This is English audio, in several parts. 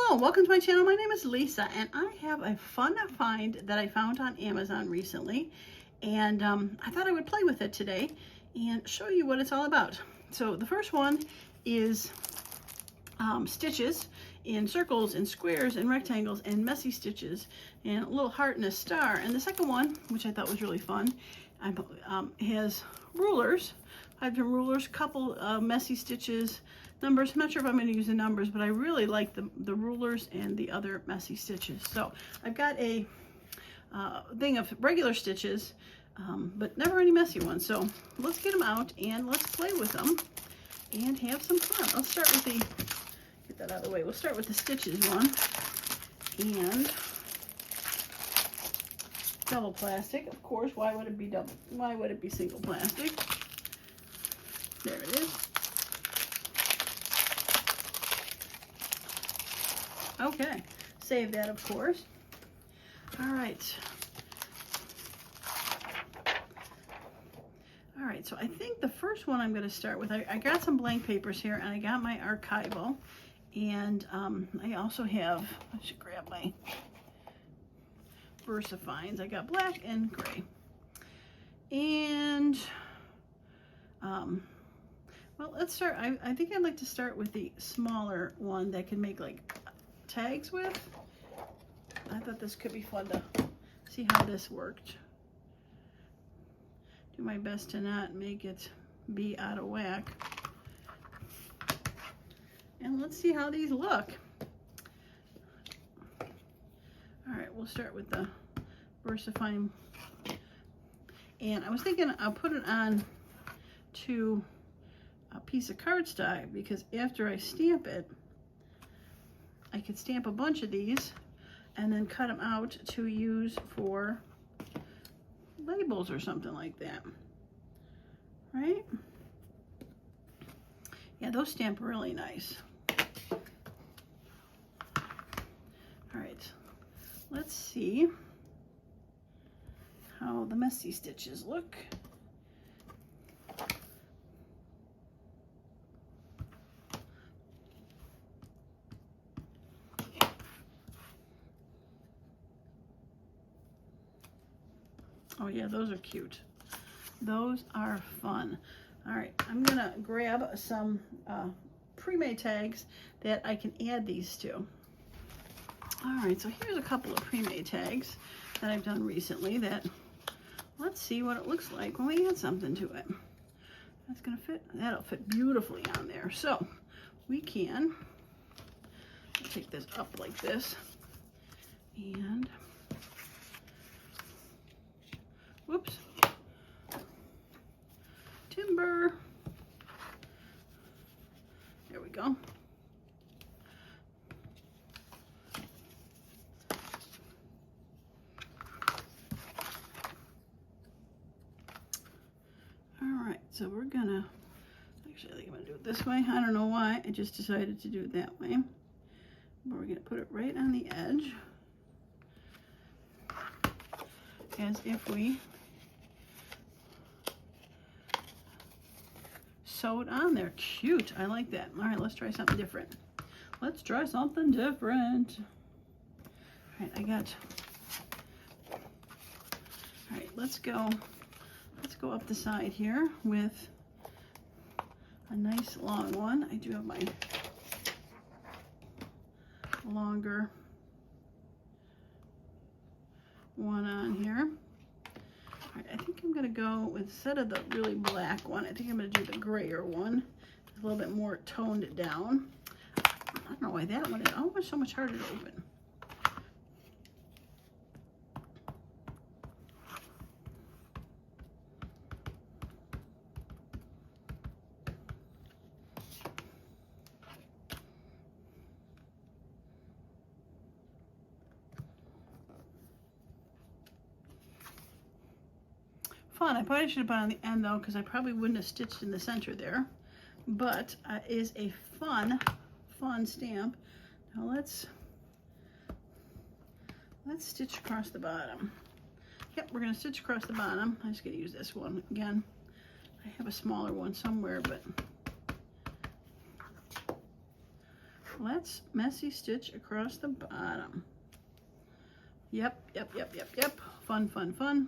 Hello, welcome to my channel. My name is Lisa and I have a fun find that I found on Amazon recently, and I thought I would play with it today and show you what it's all about. So the first one is stitches in circles and squares and rectangles and messy stitches and a little heart and a star. And the second one, which I thought was really fun, has rulers, 5 different rulers, couple messy stitches, numbers. I'm not sure if I'm going to use the numbers, but I really like the rulers and the other messy stitches. So I've got a thing of regular stitches, but never any messy ones. So let's get them out and let's play with them and have some fun. I'll start with get that out of the way. We'll start with the stitches one. And double plastic, of course. Why would it be double? Why would it be single plastic? There it is. Okay, save that, of course. All right. All right, so I think the first one I'm going to start with, I got some blank papers here, and I got my archival, and I also have, I should grab my VersaFines. I got black and gray. And, well, let's start, I think I'd like to start with the smaller one that can make like tags with. I thought this could be fun to see how this worked. Do my best to not make it be out of whack. And let's see how these look. All right, we'll start with the VersaFine. And I was thinking I'll put it on to a piece of cardstock, because after I stamp it, I could stamp a bunch of these and then cut them out to use for labels or something like that, right? Yeah, those stamp really nice. All right, let's see how the messy stitches look. Oh yeah, those are cute. Those are fun. All right, I'm gonna grab some pre-made tags that I can add these to. All right, so here's a couple of pre-made tags that I've done recently that, let's see what it looks like when we add something to it. That's gonna fit, that'll fit beautifully on there. So we can take this up like this and whoops, timber, there we go. All right, so we're gonna, actually I think I'm gonna do it this way. I don't know why, I just decided to do it that way. But we're gonna put it right on the edge, as if we sewed on there. Cute, I like that. All right, let's try something different. Let's try something different. All right, all right, let's go up the side here with a nice long one. I do have my longer one on here. All right, I think I'm gonna go, instead of the really black one, I think I'm gonna do the grayer one. It's a little bit more toned down. I don't know why that one is, oh, it's so much harder to open. Fun. I probably should have put on the end though, because I probably wouldn't have stitched in the center there. But is a fun stamp. Now let's stitch across the bottom. Yep, we're gonna stitch across the bottom. I'm just gonna use this one again. I have a smaller one somewhere, but let's messy stitch across the bottom. Yep. Fun, fun, fun.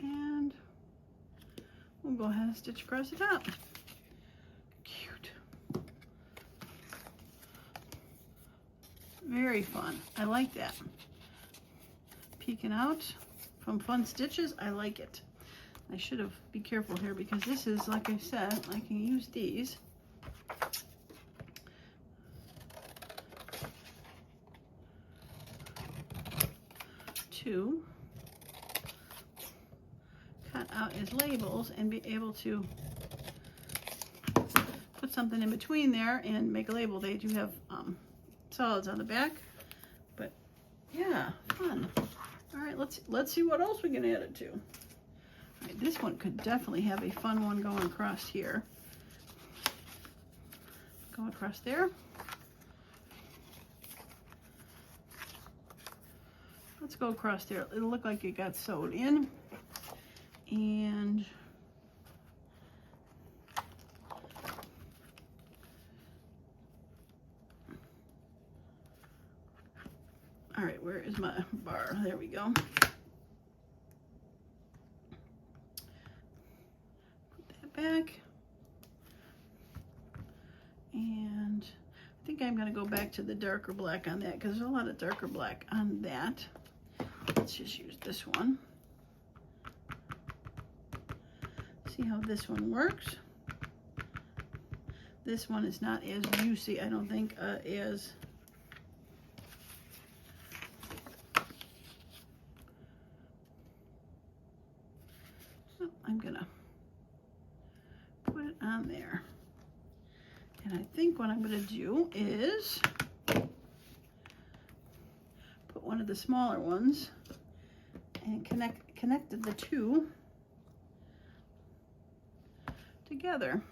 And we'll go ahead and stitch across the top. Cute. Very fun. I like that. Peeking out from fun stitches. I like it. I should have be careful here because this is, like I said, I can use these. To cut out as labels and be able to put something in between there and make a label. They do have solids on the back, but yeah, fun. All right, let's see what else we can add it to. All right, this one could definitely have a fun one going across here. Go across there. Let's go across there. It'll look like it got sewed in. And all right, where is my bar? There we go. Put that back. And I think I'm gonna go back to the darker black on that because there's a lot of darker black on that. Let's just use this one. See how this one works. This one is not as juicy, I don't think, as so I'm gonna put it on there. And I think what I'm gonna do is put one of the smaller ones and connect the two together.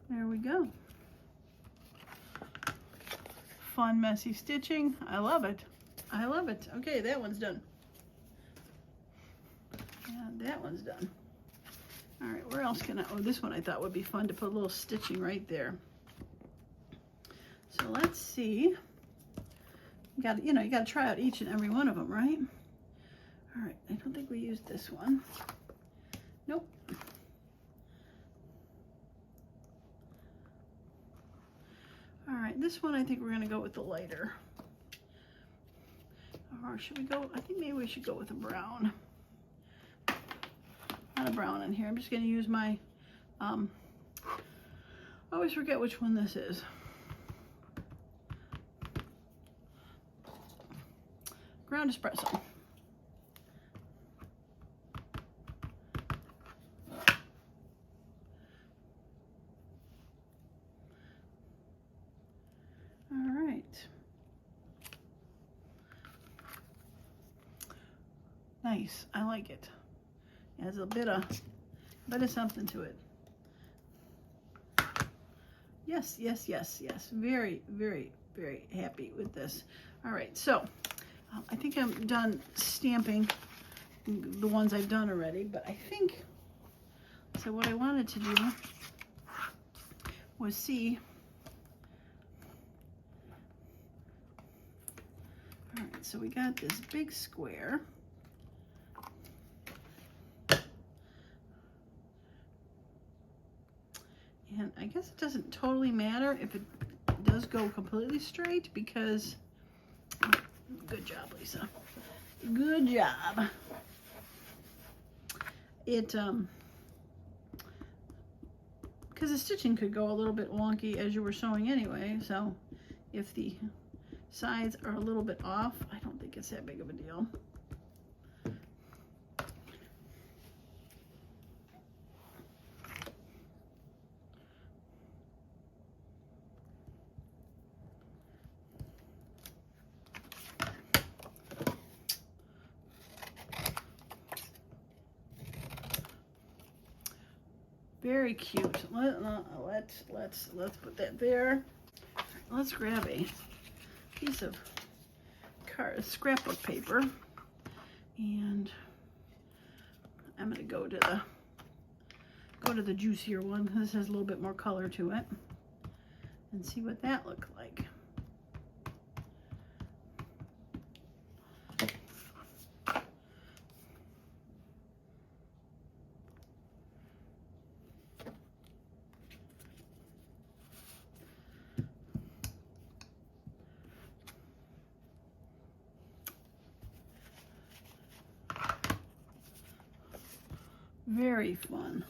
There we go. Fun, messy stitching. I love it. I love it. Okay, that one's done. And that one's done. All right, where else can I, oh, this one I thought would be fun to put a little stitching right there. So let's see. You got to try out each and every one of them, right? All right, I don't think we used this one. Nope. All right, this one I think we're gonna go with the lighter. Or should we go, I think maybe we should go with a brown. Not a brown in here. I'm just gonna use my, I always forget which one this is. Ground espresso. All right. Nice, I like it. It has a bit of something to it. Yes, yes, yes, yes. Very, very, very happy with this. All right, so I think I'm done stamping the ones I've done already, but I think, so what I wanted to do was see, all right, so we got this big square. And I guess it doesn't totally matter if it does go completely straight because, good job, Lisa. Good job. It, because the stitching could go a little bit wonky as you were sewing anyway, so if the sides are a little bit off, I don't think it's that big of a deal. Very cute. Let's put that there. Let's grab a piece of scrapbook paper, and I'm gonna go to the juicier one because this has a little bit more color to it, and see what that looks like. Very fun.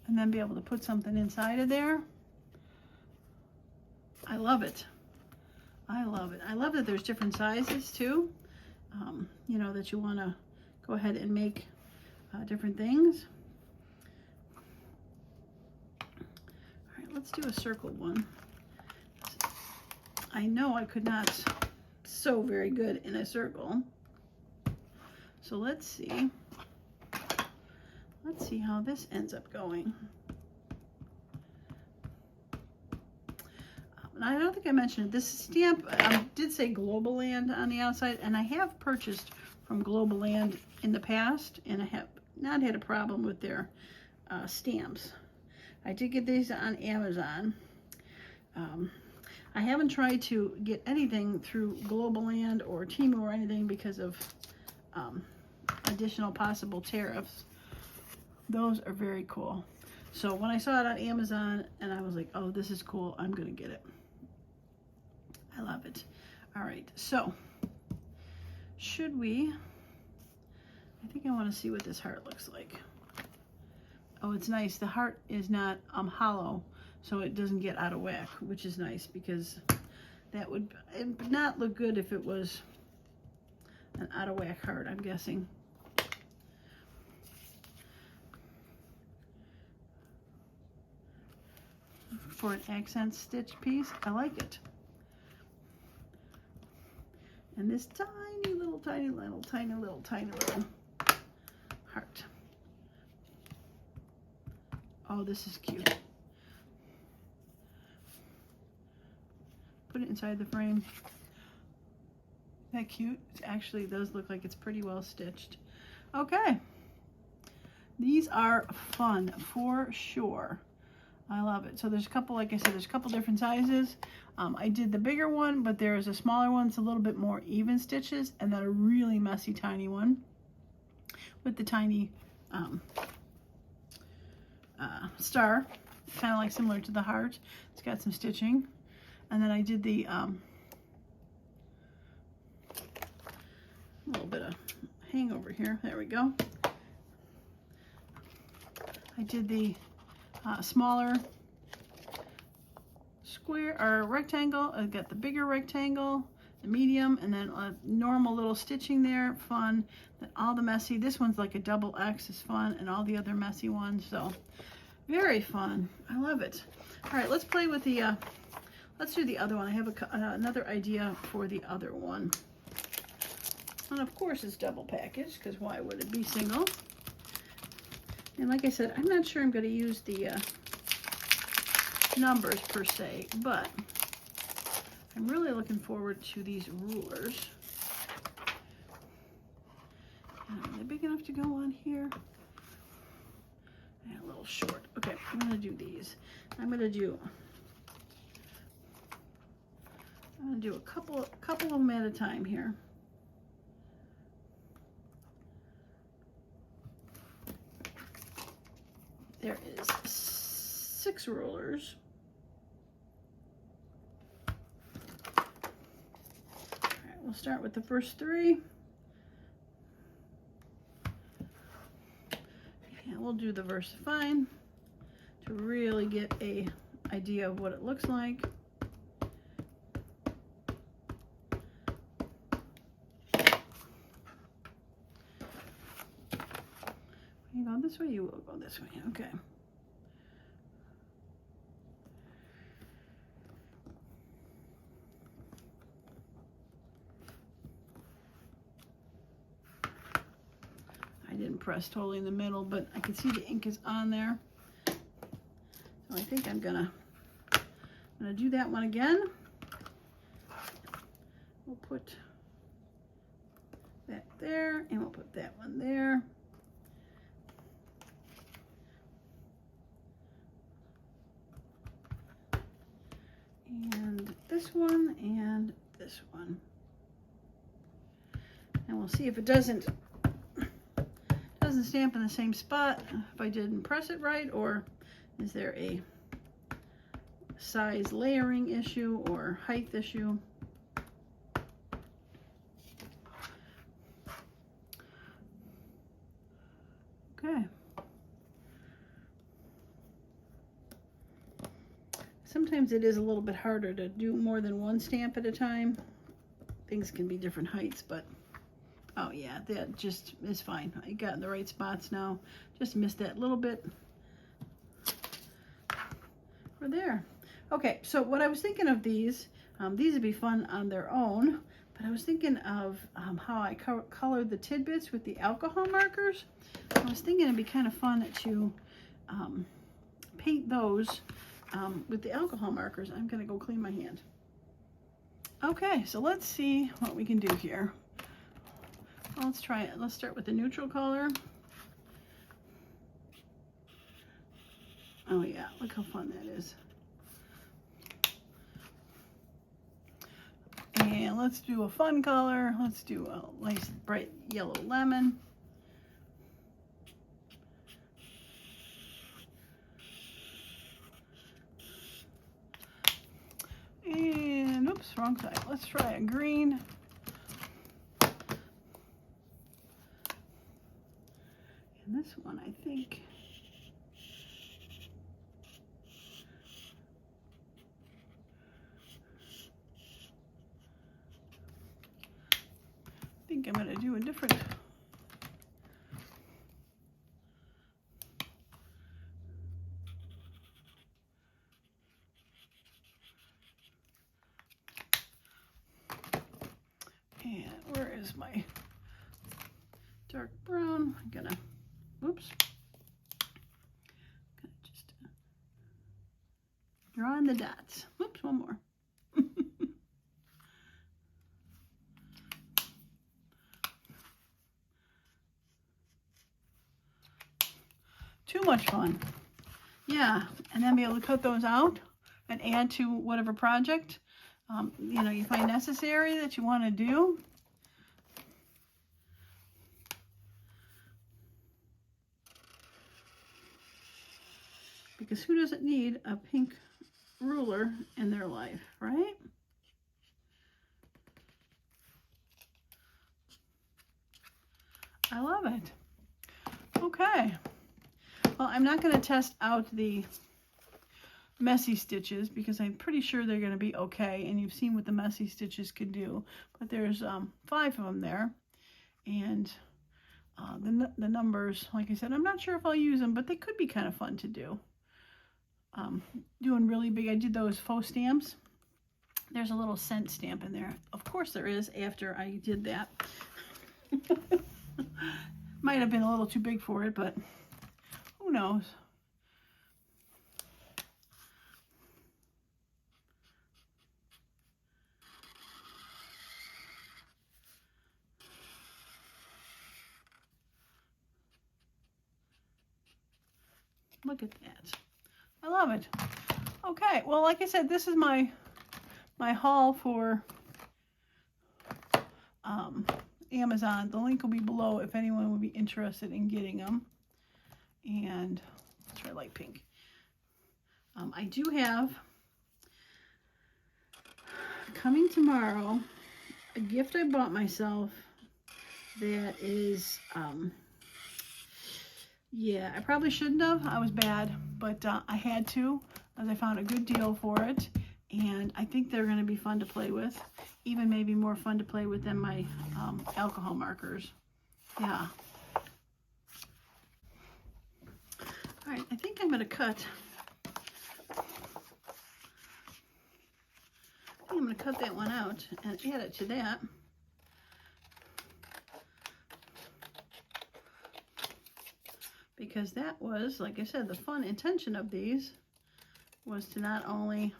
And then be able to put something inside of there. I love it. I love it. I love that there's different sizes too. You know, that you want to go ahead and make different things. All right, let's do a circle one. I know I could not sew very good in a circle. So let's see. Let's see how this ends up going. And I don't think I mentioned it. This stamp did say Global Land on the outside, and I have purchased from Global Land in the past, and I have not had a problem with their stamps. I did get these on Amazon. I haven't tried to get anything through Global Land or Temu or anything because of additional possible tariffs. Those are very cool. So when I saw it on Amazon and I was like, oh, this is cool, I'm gonna get it. I love it. All right, so should we, I think I want to see what this heart looks like. Oh, it's nice. The heart is not hollow, so it doesn't get out of whack, which is nice, because it would not look good if it was an out of whack heart, I'm guessing. For an accent stitch piece, I like it. And this tiny little heart. Oh, this is cute. Put it inside the frame. Isn't that cute? It actually does look like it's pretty well stitched. Okay. These are fun for sure. I love it. So there's a couple, like I said, there's a couple different sizes. I did the bigger one, but there's a smaller one. It's a little bit more even stitches, and then a really messy tiny one with the tiny star, kind of like similar to the heart. It's got some stitching. And then I did the little bit of hangover here. There we go. I did the smaller square or rectangle. I got the bigger rectangle, the medium, and then a normal little stitching there. Fun. Then all the messy. This one's like a double X is fun, and all the other messy ones. So very fun. I love it. All right, let's play with the. Let's do the other one. I have another idea for the other one. And of course it's double packaged, because why would it be single? And like I said, I'm not sure I'm going to use the numbers per se, but I'm really looking forward to these rulers. Are they big enough to go on here? And a little short. Okay, I'm going to do these. I'm going to do a couple of them at a time here. There is 6 rulers. All right, we'll start with the first 3. And we'll do the VersaFine to really get a idea of what it looks like. You go this way, you will go this way. Okay. I didn't press totally in the middle, but I can see the ink is on there. I think I'm gonna do that one again. We'll put that there, and we'll put that one there. And this one, and this one. And we'll see if it doesn't stamp in the same spot if I didn't press it right, or is there a size layering issue or height issue. Okay. Sometimes it is a little bit harder to do more than one stamp at a time. Things can be different heights, but oh yeah, that just is fine. I got in the right spots now. Just missed that little bit. We're there. Okay, so what I was thinking of these would be fun on their own, but I was thinking of how I colored the tidbits with the alcohol markers. I was thinking it'd be kind of fun to paint those with the alcohol markers. I'm gonna go clean my hand. Okay, so let's see what we can do here. Well, let's try it. Let's start with the neutral color. Oh yeah, look how fun that is. And let's do a fun color. Let's do a nice bright yellow lemon. And oops, wrong side. Let's try a green. And this one, I think, I'm going to do a different. And where is my dark brown? I'm gonna, oops, gonna just draw in the dots. Oops, one more. Too much fun. Yeah, and then be able to cut those out and add to whatever project you know, you find necessary that you want to do. Because who doesn't need a pink ruler in their life, right? I love it. Okay. Well, I'm not going to test out the messy stitches because I'm pretty sure they're going to be okay, and you've seen what the messy stitches can do. But there's 5 of them there, and the numbers, like I said, I'm not sure if I'll use them, but they could be kind of fun to do. Doing really big, I did those faux stamps. There's a little cent stamp in there. Of course there is after I did that. Might have been a little too big for it, but who knows? Look at that. I love it. Okay, well, like I said, this is my haul for Amazon. The link will be below if anyone would be interested in getting them. And let's try light pink. I do have, coming tomorrow, a gift I bought myself that is, yeah, I probably shouldn't have. I was bad, but I had to, as I found a good deal for it. And I think they're going to be fun to play with. Even maybe more fun to play with than my alcohol markers. Yeah. All right, I think I'm going to cut. I'm going to cut that one out and add it to that. Because that was, like I said, the fun intention of these was to not only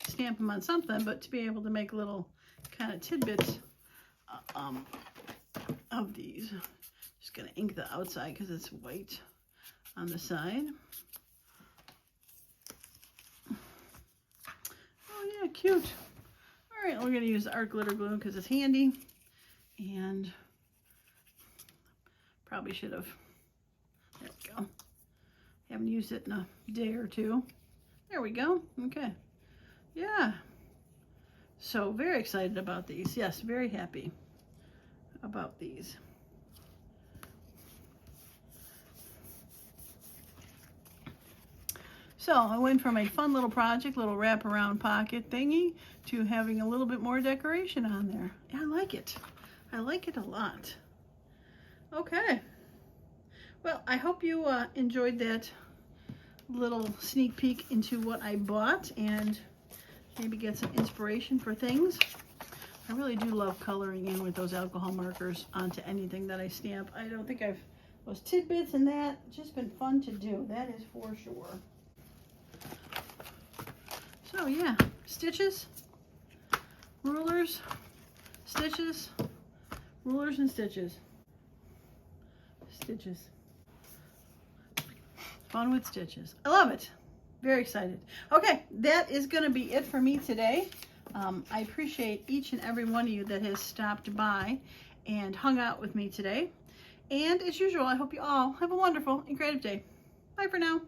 stamp them on something, but to be able to make little kind of tidbits of these. Just gonna ink the outside because it's white on the side. Oh yeah, cute. All right, we're gonna use art glitter glue because it's handy, and probably should have, there we go. Haven't used it in a day or two. There we go, okay. Yeah, so very excited about these. Yes, very happy about these. So I went from a fun little project, little wraparound pocket thingy, to having a little bit more decoration on there. Yeah, I like it. I like it a lot. Okay. Well, I hope you enjoyed that little sneak peek into what I bought and maybe get some inspiration for things. I really do love coloring in with those alcohol markers onto anything that I stamp. I don't think I've, those tidbits and that, just been fun to do. That is for sure. So yeah, stitches, rulers, stitches, rulers and stitches. Stitches. Fun with stitches. I love it. Very excited. Okay, that is going to be it for me today. I appreciate each and every one of you that has stopped by and hung out with me today. And as usual, I hope you all have a wonderful and creative day. Bye for now.